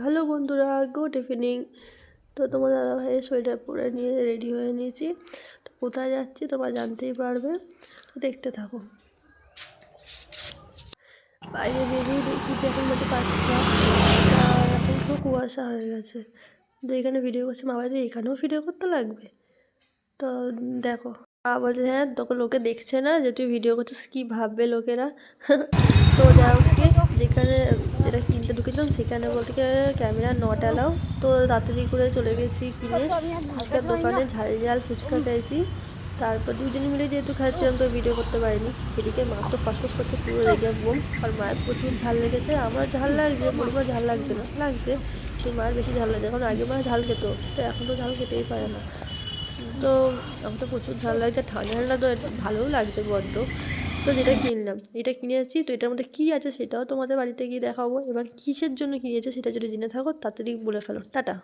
Hello বন্ধুরা, good evening. তো তোমার দাদাভাইয়ের সোয়েটার পরে নিয়ে রেডি হয়ে নিয়েছি। তো কোথায় যাচ্ছি তোমরা জানতেই পারবে, তো দেখতে থাকো। বাইরে বেরিয়ে দেখি যে এখন বাজে 5টা, আর এখন পুরো কুয়াশা হয়ে গেছে। তো এখানে ভিডিও করছি, মা বলছে এখানেও ভিডিও করতে লাগবে। তো দেখো, মা বলছে হ্যাঁ তোকে লোকে দেখছে না যে তুই ভিডিও করছিস, কী ভাববে লোকেরা। তো যা হোক, যেখানে যেটা কিনতে ঢুকেছিলাম সেখানে বলতে ক্যামেরা নট অ্যালাউ। তো তাড়াতাড়ি করে চলে গেছি কিনে ফুচকার দোকানে, ঝাল ঝাল ফুচকা খাইছি। তারপর দুজনে মিলে যেহেতু খাচ্ছিলাম তো ভিডিও করতে পারিনি। এদিকে মা তো ফসফস করছে পুরো রেগে বোম, আর মায়ের প্রচুর ঝাল লেগেছে। আমার ঝাল লাগছে, বলবো ঝাল লাগছে না, লাগছে তো মায়ের বেশি ঝাল লাগছে, কারণ আগে মা ঝাল খেত, তো এখন তো ঝাল খেতেই পারে না। তো আমার তো প্রচুর ঝাল লাগছে, ঠান্ডা ঠান্ডা তো ভালোও লাগছে বড্ড। তো যেটা কিনলাম এটা কিনেছি, তো এটার মধ্যে কী আছে সেটাও তোমাদের বাড়িতে গিয়ে দেখাবো। এবার কিসের জন্য কিনেছে সেটা যদি জেনে থাকো তাড়াতাড়ি বলে ফেলো। টাটা।